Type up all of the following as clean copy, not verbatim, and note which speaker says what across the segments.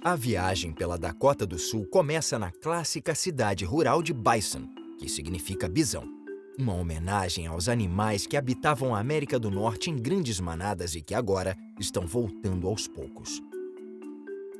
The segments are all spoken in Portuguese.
Speaker 1: A viagem pela Dakota do Sul começa na clássica cidade rural de Bison, que significa bisão. Uma homenagem aos animais que habitavam a América do Norte em grandes manadas e que agora estão voltando aos poucos.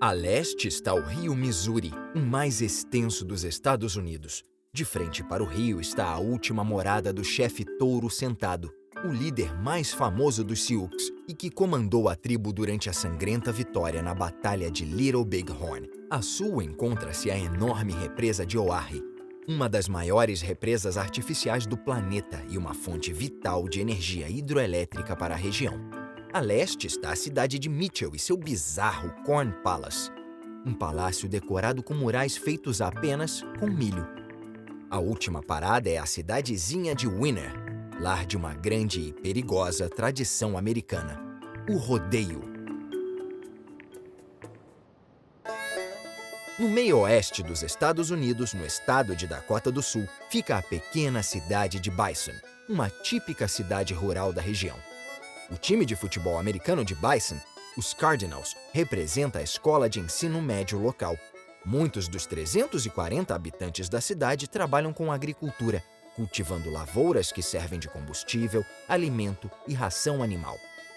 Speaker 1: A leste está o rio Missouri, o mais extenso dos Estados Unidos. De frente para o rio está a última morada do chefe Touro Sentado, o líder mais famoso dos Sioux e que comandou a tribo durante a sangrenta vitória na Batalha de Little Big Horn. A sul encontra-se a enorme represa de Oahe, uma das maiores represas artificiais do planeta e uma fonte vital de energia hidroelétrica para a região. A leste está a cidade de Mitchell e seu bizarro Corn Palace, um palácio decorado com murais feitos apenas com milho. A última parada é a cidadezinha de Winner, lar de uma grande e perigosa tradição americana, o rodeio. No meio-oeste dos Estados Unidos, no estado de Dakota do Sul, fica a pequena cidade de Bison, uma típica cidade rural da região. O time de futebol americano de Bison, os Cardinals, representa a escola de ensino médio local. Muitos dos 340 habitantes da cidade trabalham com agricultura, cultivando lavouras que servem de combustível, alimento e ração animal.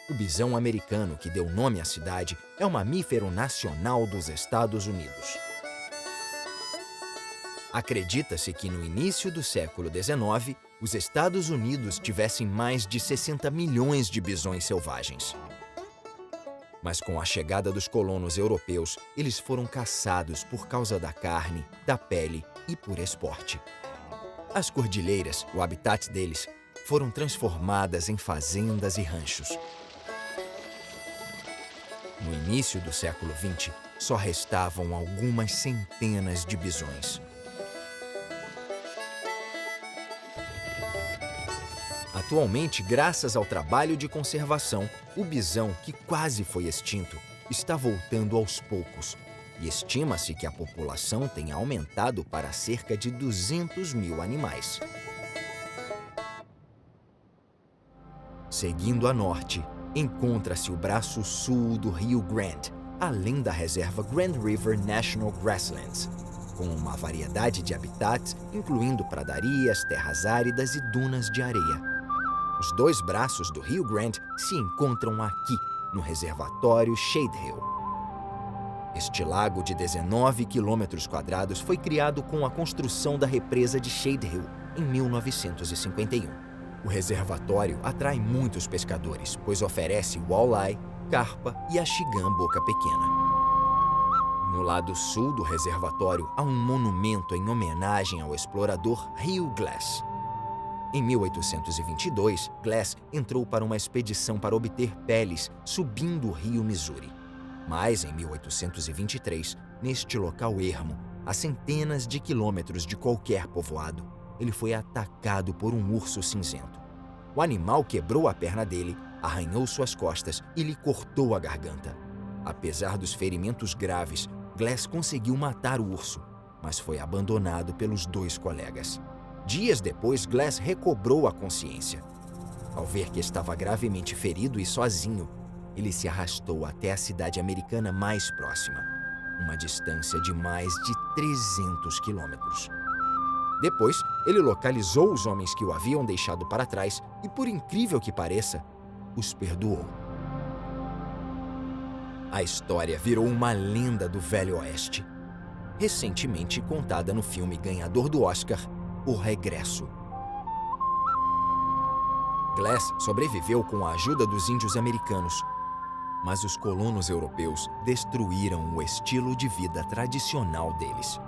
Speaker 1: O bisão americano, que deu nome à cidade, é o mamífero nacional dos Estados Unidos. Acredita-se que no início do século XIX, os Estados Unidos tivessem mais de 60 milhões de bisões selvagens. Mas com a chegada dos colonos europeus, eles foram caçados por causa da carne, da pele e por esporte. As cordilheiras, o habitat deles, foram transformadas em fazendas e ranchos. No início do século XX, só restavam algumas centenas de bisões. Atualmente, graças ao trabalho de conservação, o bisão, que quase foi extinto, está voltando aos poucos. E estima-se que a população tenha aumentado para cerca de 200 mil animais. Seguindo a norte, encontra-se o braço sul do Rio Grande, além da reserva Grand River National Grasslands, com uma variedade de habitats, incluindo pradarias, terras áridas e dunas de areia. Os dois braços do Rio Grande se encontram aqui, no reservatório Shade Hill. Este lago de 19 km² foi criado com a construção da represa de Shade Hill em 1951. O reservatório atrai muitos pescadores, pois oferece walleye, carpa e axigã boca pequena. No lado sul do reservatório há um monumento em homenagem ao explorador Hugh Glass. Em 1822, Glass entrou para uma expedição para obter peles subindo o rio Missouri. Mas, em 1823, neste local ermo, a centenas de quilômetros de qualquer povoado, ele foi atacado por um urso cinzento. O animal quebrou a perna dele, arranhou suas costas e lhe cortou a garganta. Apesar dos ferimentos graves, Glass conseguiu matar o urso, mas foi abandonado pelos dois colegas. Dias depois, Glass recobrou a consciência. Ao ver que estava gravemente ferido e sozinho, ele se arrastou até a cidade americana mais próxima, uma distância de mais de 300 quilômetros. Depois, ele localizou os homens que o haviam deixado para trás e, por incrível que pareça, os perdoou. A história virou uma lenda do Velho Oeste, recentemente contada no filme ganhador do Oscar, O Regresso. Glass sobreviveu com a ajuda dos índios americanos, mas os colonos europeus destruíram o estilo de vida tradicional deles.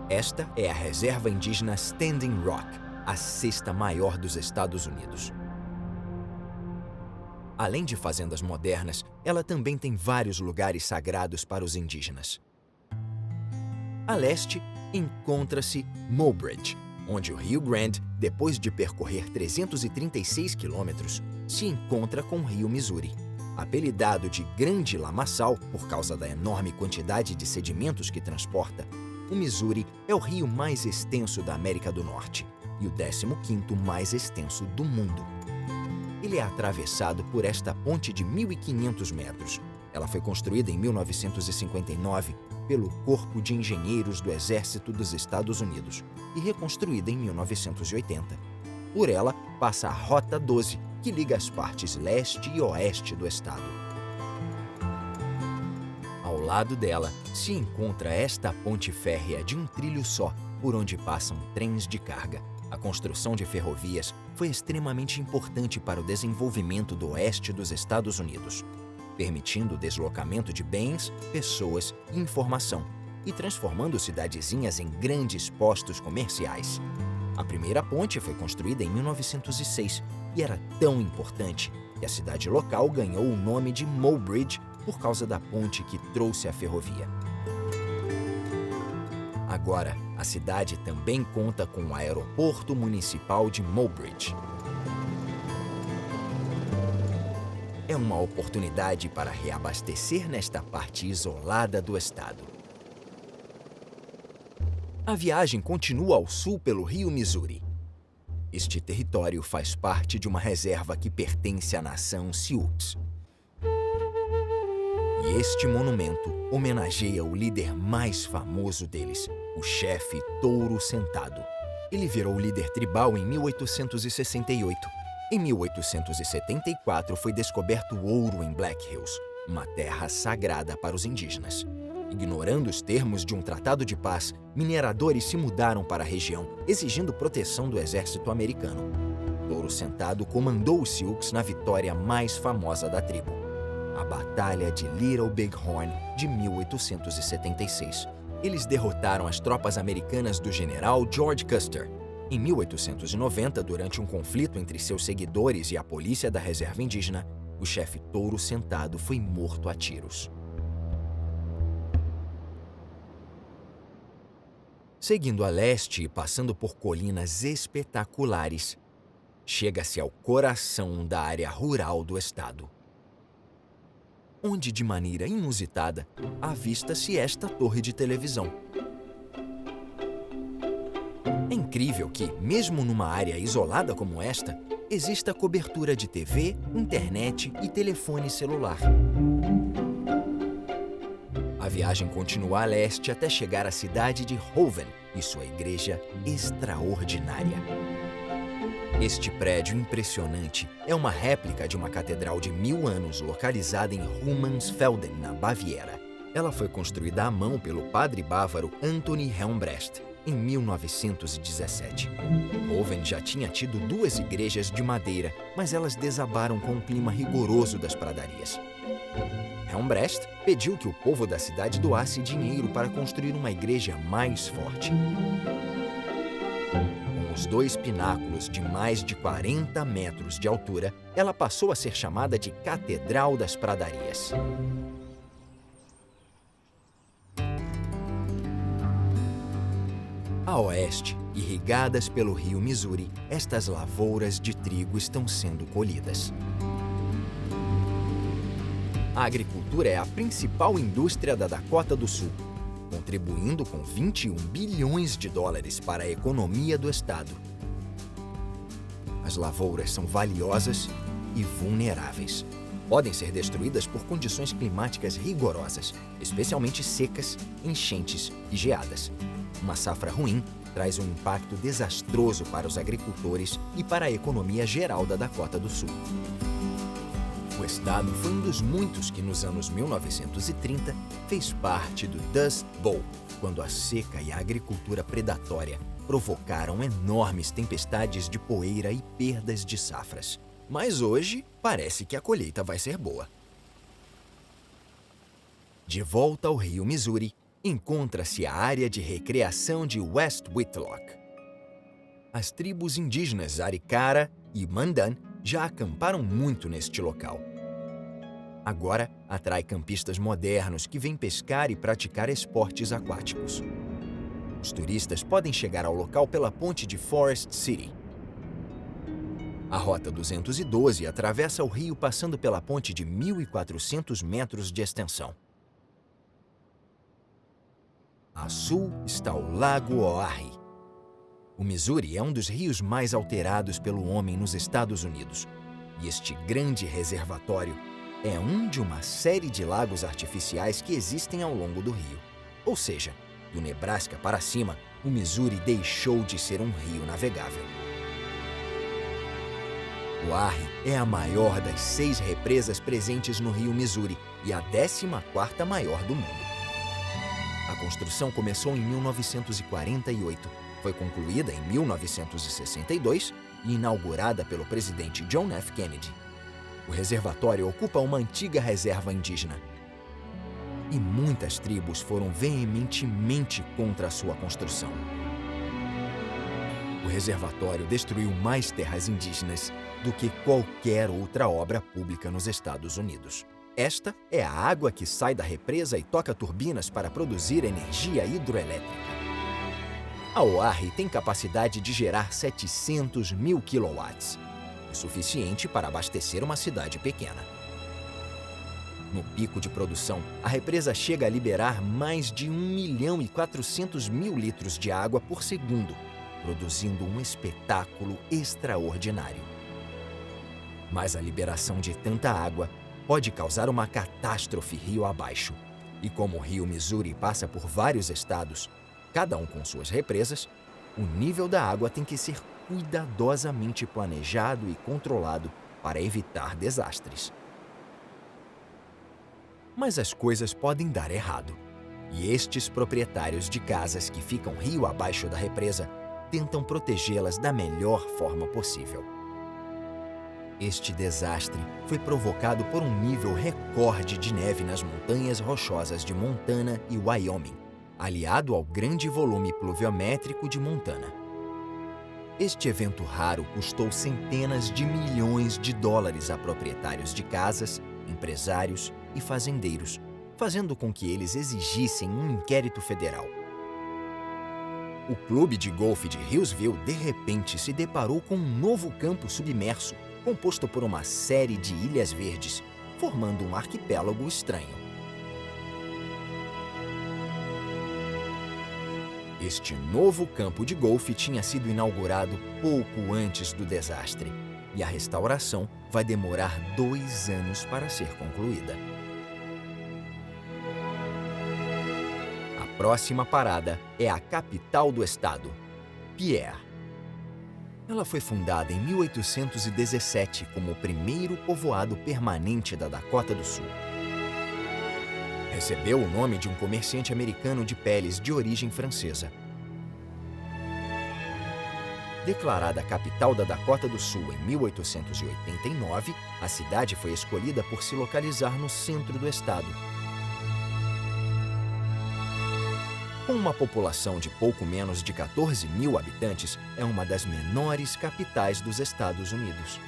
Speaker 1: Esta é a reserva indígena Standing Rock, a sexta maior dos Estados Unidos. Além de fazendas modernas, ela também tem vários lugares sagrados para os indígenas. A leste, encontra-se Mobridge, onde o Rio Grande, depois de percorrer 336 quilômetros, se encontra com o Rio Missouri. Apelidado de Grande Lamaçal por causa da enorme quantidade de sedimentos que transporta, o Missouri é o rio mais extenso da América do Norte e o 15º mais extenso do mundo. Ele é atravessado por esta ponte de 1.500 metros, Ela foi construída em 1959 pelo Corpo de Engenheiros do Exército dos Estados Unidos e reconstruída em 1980. Por ela passa a Rota 12, que liga as partes leste e oeste do estado. Ao lado dela se encontra esta ponte férrea de um trilho só, por onde passam trens de carga. A construção de ferrovias foi extremamente importante para o desenvolvimento do oeste dos Estados Unidos, permitindo o deslocamento de bens, pessoas e informação, e transformando cidadezinhas em grandes postos comerciais. A primeira ponte foi construída em 1906 e era tão importante que a cidade local ganhou o nome de Mobridge por causa da ponte que trouxe a ferrovia. Agora, a cidade também conta com o Aeroporto Municipal de Mobridge. É uma oportunidade para reabastecer nesta parte isolada do estado. A viagem continua ao sul pelo rio Missouri. Este território faz parte de uma reserva que pertence à nação Sioux. E este monumento homenageia o líder mais famoso deles, o chefe Touro Sentado. Ele virou líder tribal em 1868. Em 1874 foi descoberto ouro em Black Hills, uma terra sagrada para os indígenas. Ignorando os termos de um tratado de paz, mineradores se mudaram para a região, exigindo proteção do exército americano. Touro Sentado comandou os Sioux na vitória mais famosa da tribo, a Batalha de Little Big Horn de 1876. Eles derrotaram as tropas americanas do general George Custer. Em 1890, durante um conflito entre seus seguidores e a polícia da reserva indígena, o chefe Touro Sentado foi morto a tiros. Seguindo a leste e passando por colinas espetaculares, chega-se ao coração da área rural do estado, onde, de maneira inusitada, avista-se esta torre de televisão. É incrível que, mesmo numa área isolada como esta, exista cobertura de TV, internet e telefone celular. A viagem continua a leste até chegar à cidade de Hoven e sua igreja extraordinária. Este prédio impressionante é uma réplica de uma catedral de 1000 anos localizada em Rumansfelden, na Baviera. Ela foi construída à mão pelo padre bávaro Anthony Helmbrecht em 1917. Hoven já tinha tido 2 igrejas de madeira, mas elas desabaram com o clima rigoroso das pradarias. Helmbrecht pediu que o povo da cidade doasse dinheiro para construir uma igreja mais forte. Com os 2 pináculos de mais de 40 metros de altura, ela passou a ser chamada de Catedral das Pradarias. A oeste, irrigadas pelo rio Missouri, estas lavouras de trigo estão sendo colhidas. A agricultura é a principal indústria da Dakota do Sul, contribuindo com 21 bilhões de dólares para a economia do estado. As lavouras são valiosas e vulneráveis. Podem ser destruídas por condições climáticas rigorosas, especialmente secas, enchentes e geadas. Uma safra ruim traz um impacto desastroso para os agricultores e para a economia geral da Dakota do Sul. O estado foi um dos muitos que, nos anos 1930, fez parte do Dust Bowl, quando a seca e a agricultura predatória provocaram enormes tempestades de poeira e perdas de safras. Mas hoje, parece que a colheita vai ser boa. De volta ao rio Missouri, encontra-se a área de recreação de West Whitlock. As tribos indígenas Arikara e Mandan já acamparam muito neste local. Agora, atrai campistas modernos que vêm pescar e praticar esportes aquáticos. Os turistas podem chegar ao local pela ponte de Forest City. A Rota 212 atravessa o rio passando pela ponte de 1.400 metros de extensão. A sul está o Lago Oahe. O Missouri é um dos rios mais alterados pelo homem nos Estados Unidos, e este grande reservatório é um de uma série de lagos artificiais que existem ao longo do rio. Ou seja, do Nebraska para cima, o Missouri deixou de ser um rio navegável. O Arry é a maior das 6 represas presentes no rio Missouri e a 14ª maior do mundo. A construção começou em 1948, foi concluída em 1962 e inaugurada pelo presidente John F. Kennedy. O reservatório ocupa uma antiga reserva indígena. E muitas tribos foram veementemente contra a sua construção. O reservatório destruiu mais terras indígenas do que qualquer outra obra pública nos Estados Unidos. Esta é a água que sai da represa e toca turbinas para produzir energia hidroelétrica. A Oahe tem capacidade de gerar 700.000 quilowatts, o suficiente para abastecer uma cidade pequena. No pico de produção, a represa chega a liberar mais de 1.400.000 litros de água por segundo, produzindo um espetáculo extraordinário. Mas a liberação de tanta água pode causar uma catástrofe rio abaixo. E como o rio Missouri passa por vários estados, cada um com suas represas, o nível da água tem que ser cuidadosamente planejado e controlado para evitar desastres. Mas as coisas podem dar errado. E estes proprietários de casas que ficam rio abaixo da represa tentam protegê-las da melhor forma possível. Este desastre foi provocado por um nível recorde de neve nas montanhas rochosas de Montana e Wyoming, aliado ao grande volume pluviométrico de Montana. Este evento raro custou centenas de milhões de dólares a proprietários de casas, empresários e fazendeiros, fazendo com que eles exigissem um inquérito federal. O clube de golfe de Hillsville de repente se deparou com um novo campo submerso, composto por uma série de ilhas verdes, formando um arquipélago estranho. Este novo campo de golfe tinha sido inaugurado pouco antes do desastre, e a restauração vai demorar 2 anos para ser concluída. A próxima parada é a capital do estado, Pierre. Ela foi fundada em 1817 como o primeiro povoado permanente da Dakota do Sul. Recebeu o nome de um comerciante americano de peles de origem francesa. Declarada a capital da Dakota do Sul em 1889, a cidade foi escolhida por se localizar no centro do estado. Com uma população de pouco menos de 14.000 habitantes, é uma das menores capitais dos Estados Unidos.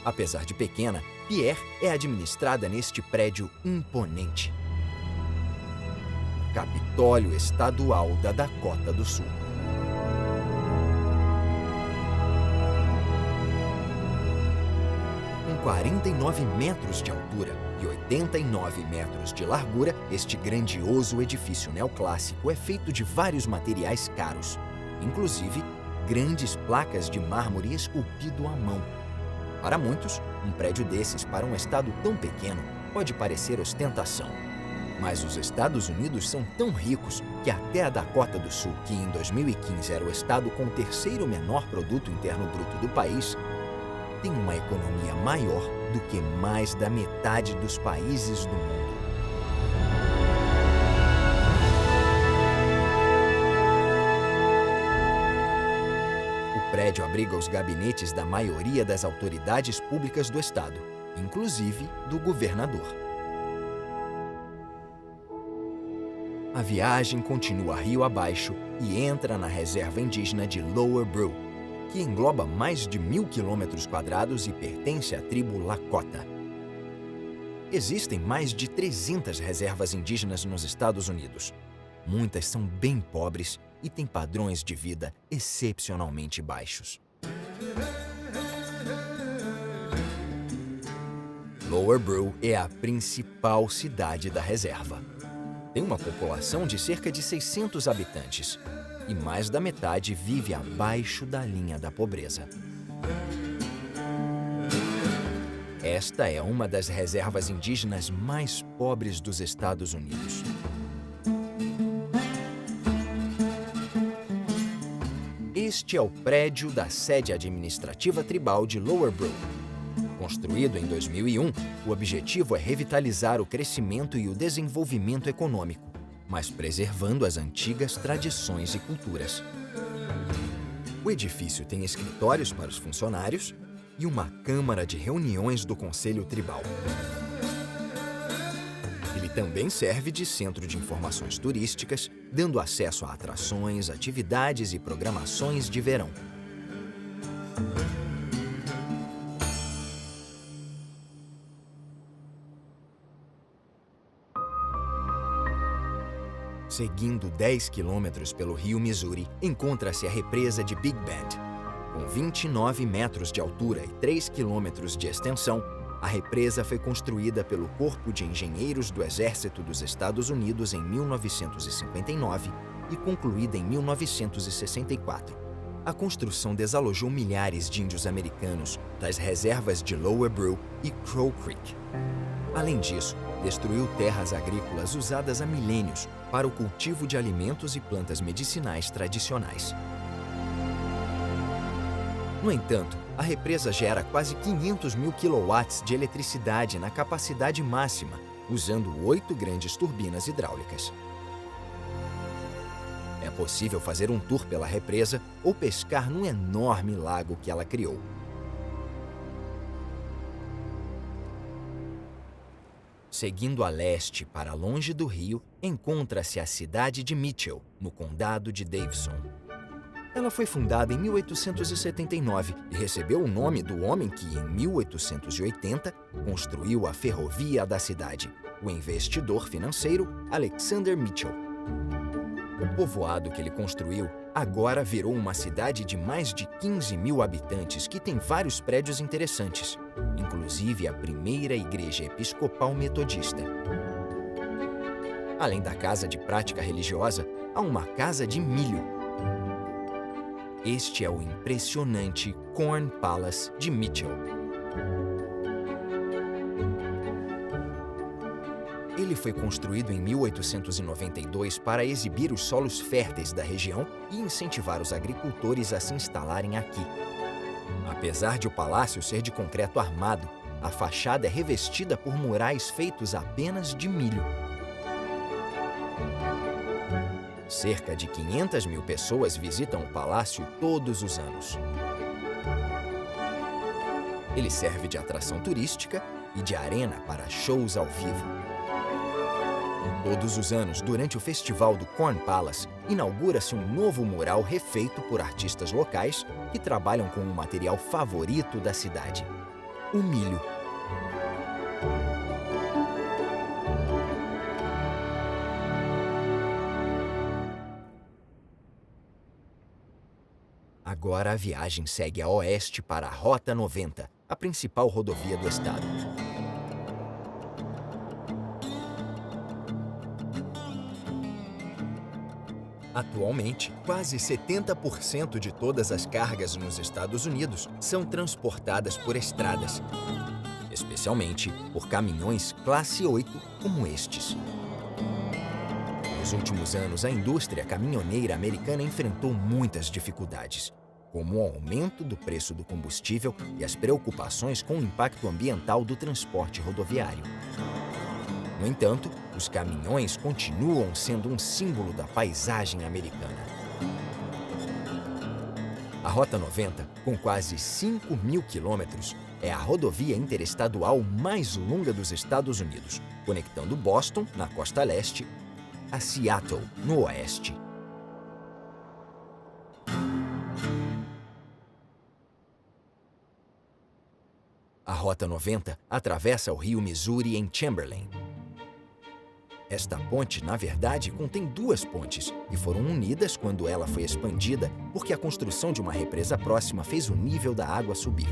Speaker 1: Apesar de pequena, Pierre é administrada neste prédio imponente. Capitólio Estadual da Dakota do Sul. Com 49 metros de altura e 89 metros de largura, este grandioso edifício neoclássico é feito de vários materiais caros, inclusive grandes placas de mármore esculpido à mão. Para muitos, um prédio desses para um estado tão pequeno pode parecer ostentação. Mas os Estados Unidos são tão ricos que até a Dakota do Sul, que em 2015 era o estado com o 3º menor produto interno bruto do país, tem uma economia maior do que mais da metade dos países do mundo. O prédio abriga os gabinetes da maioria das autoridades públicas do estado, inclusive do governador. A viagem continua rio abaixo e entra na reserva indígena de Lower Brew, que engloba mais de 1.000 km² e pertence à tribo Lakota. Existem mais de 300 reservas indígenas nos Estados Unidos. Muitas são bem pobres e têm padrões de vida excepcionalmente baixos. Lower Brew é a principal cidade da reserva. Tem uma população de cerca de 600 habitantes e mais da metade vive abaixo da linha da pobreza. Esta é uma das reservas indígenas mais pobres dos Estados Unidos. Este é o prédio da sede administrativa tribal de Lower Brook. Construído em 2001, o objetivo é revitalizar o crescimento e o desenvolvimento econômico, mas preservando as antigas tradições e culturas. O edifício tem escritórios para os funcionários e uma câmara de reuniões do Conselho Tribal. Ele também serve de centro de informações turísticas, dando acesso a atrações, atividades e programações de verão. Seguindo 10 quilômetros pelo rio Missouri, encontra-se a represa de Big Bend. Com 29 metros de altura e 3 quilômetros de extensão, a represa foi construída pelo Corpo de Engenheiros do Exército dos Estados Unidos em 1959 e concluída em 1964. A construção desalojou milhares de índios americanos das reservas de Lower Brook e Crow Creek. Além disso, destruiu terras agrícolas usadas há milênios para o cultivo de alimentos e plantas medicinais tradicionais. No entanto, a represa gera quase 500 mil quilowatts de eletricidade na capacidade máxima, usando 8 grandes turbinas hidráulicas. É possível fazer um tour pela represa ou pescar num enorme lago que ela criou. Seguindo a leste para longe do rio, encontra-se a cidade de Mitchell, no condado de Davidson. Ela foi fundada em 1879 e recebeu o nome do homem que, em 1880, construiu a ferrovia da cidade, o investidor financeiro Alexander Mitchell. O povoado que ele construiu agora virou uma cidade de mais de 15 mil habitantes que tem vários prédios interessantes, inclusive a primeira igreja episcopal metodista. Além da casa de prática religiosa, há uma casa de milho. Este é o impressionante Corn Palace de Mitchell. Ele foi construído em 1892 para exibir os solos férteis da região e incentivar os agricultores a se instalarem aqui. Apesar de o palácio ser de concreto armado, a fachada é revestida por murais feitos apenas de milho. Cerca de 500 mil pessoas visitam o palácio todos os anos. Ele serve de atração turística e de arena para shows ao vivo. Todos os anos, durante o festival do Corn Palace, inaugura-se um novo mural refeito por artistas locais que trabalham com o material favorito da cidade: o milho. Agora a viagem segue a oeste para a Rota 90, a principal rodovia do estado. Atualmente, quase 70% de todas as cargas nos Estados Unidos são transportadas por estradas, especialmente por caminhões classe 8 como estes. Nos últimos anos, a indústria caminhoneira americana enfrentou muitas dificuldades, como o aumento do preço do combustível e as preocupações com o impacto ambiental do transporte rodoviário. No entanto, os caminhões continuam sendo um símbolo da paisagem americana. A Rota 90, com quase 5 mil quilômetros, é a rodovia interestadual mais longa dos Estados Unidos, conectando Boston, na costa leste, a Seattle, no oeste. A Rota 90 atravessa o rio Missouri em Chamberlain. Esta ponte, na verdade, contém 2 pontes e foram unidas quando ela foi expandida porque a construção de uma represa próxima fez o nível da água subir.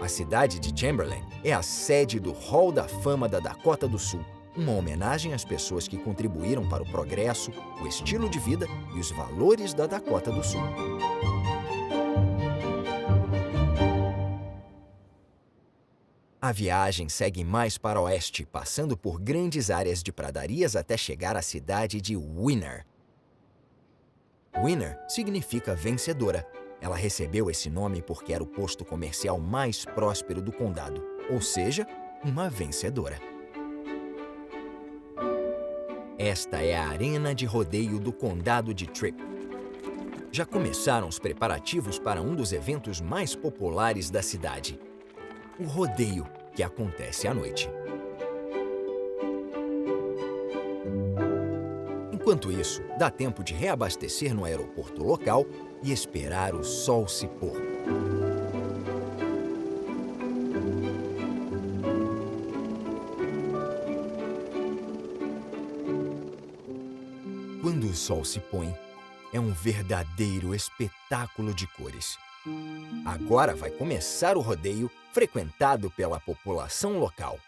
Speaker 1: A cidade de Chamberlain é a sede do Hall da Fama da Dakota do Sul, uma homenagem às pessoas que contribuíram para o progresso, o estilo de vida e os valores da Dakota do Sul. A viagem segue mais para oeste, passando por grandes áreas de pradarias até chegar à cidade de Winner. Winner significa vencedora. Ela recebeu esse nome porque era o posto comercial mais próspero do condado, ou seja, uma vencedora. Esta é a arena de rodeio do condado de Tripp. Já começaram os preparativos para um dos eventos mais populares da cidade, o rodeio, que acontece à noite. Enquanto isso, dá tempo de reabastecer no aeroporto local e esperar o sol se pôr. Quando o sol se põe, é um verdadeiro espetáculo de cores. Agora vai começar o rodeio frequentado pela população local.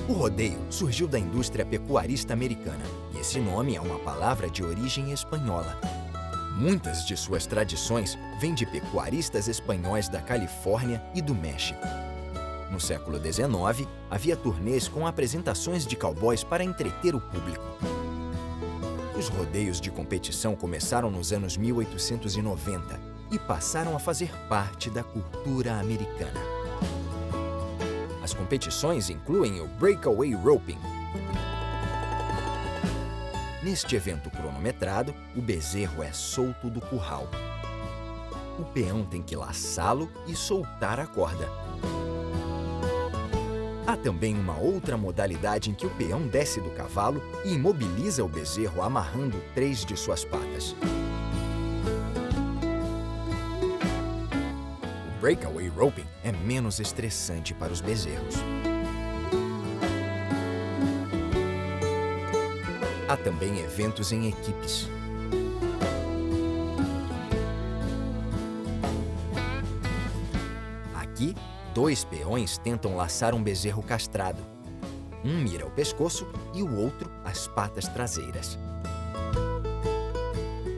Speaker 1: O rodeio surgiu da indústria pecuarista americana, e esse nome é uma palavra de origem espanhola. Muitas de suas tradições vêm de pecuaristas espanhóis da Califórnia e do México. No século XIX, havia turnês com apresentações de cowboys para entreter o público. Os rodeios de competição começaram nos anos 1890 e passaram a fazer parte da cultura americana. As competições incluem o Breakaway Roping. Neste evento cronometrado, o bezerro é solto do curral. O peão tem que laçá-lo e soltar a corda. Há também uma outra modalidade em que o peão desce do cavalo e imobiliza o bezerro amarrando 3 de suas patas. O Breakaway Roping é menos estressante para os bezerros. Há também eventos em equipes. Aqui, 2 peões tentam laçar um bezerro castrado. Um mira o pescoço e o outro as patas traseiras.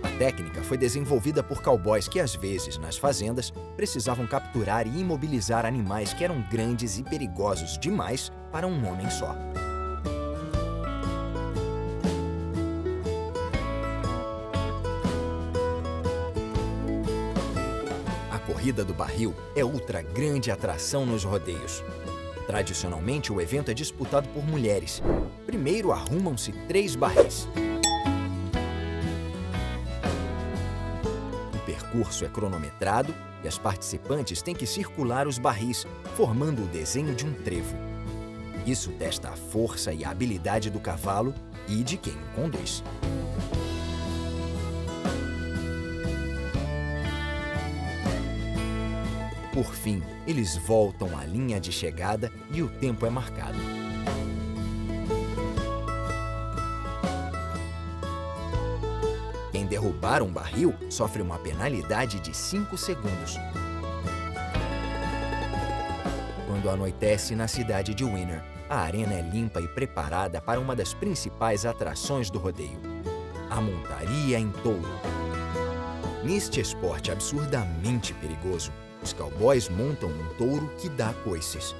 Speaker 1: A técnica foi desenvolvida por cowboys que, às vezes, nas fazendas, precisavam capturar e imobilizar animais que eram grandes e perigosos demais para um homem só. A corrida do barril é outra grande atração nos rodeios. Tradicionalmente, o evento é disputado por mulheres. Primeiro arrumam-se 3 barris. O percurso é cronometrado e as participantes têm que circular os barris, formando o desenho de um trevo. Isso testa a força e a habilidade do cavalo e de quem o conduz. Por fim, eles voltam à linha de chegada e o tempo é marcado. Quem derrubar um barril sofre uma penalidade de 5 segundos. Quando anoitece na cidade de Winner, a arena é limpa e preparada para uma das principais atrações do rodeio, a montaria em touro. Neste esporte absurdamente perigoso, os cowboys montam um touro que dá coices.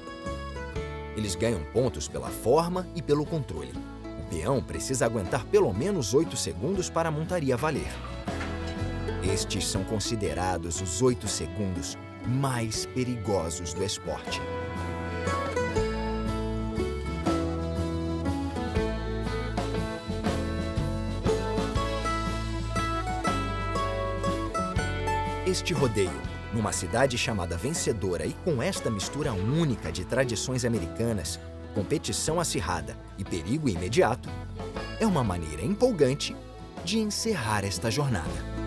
Speaker 1: Eles ganham pontos pela forma e pelo controle. O peão precisa aguentar pelo menos 8 segundos para a montaria valer. Estes são considerados os 8 segundos mais perigosos do esporte. Este rodeio, numa cidade chamada Vencedora e com esta mistura única de tradições americanas, competição acirrada e perigo imediato, é uma maneira empolgante de encerrar esta jornada.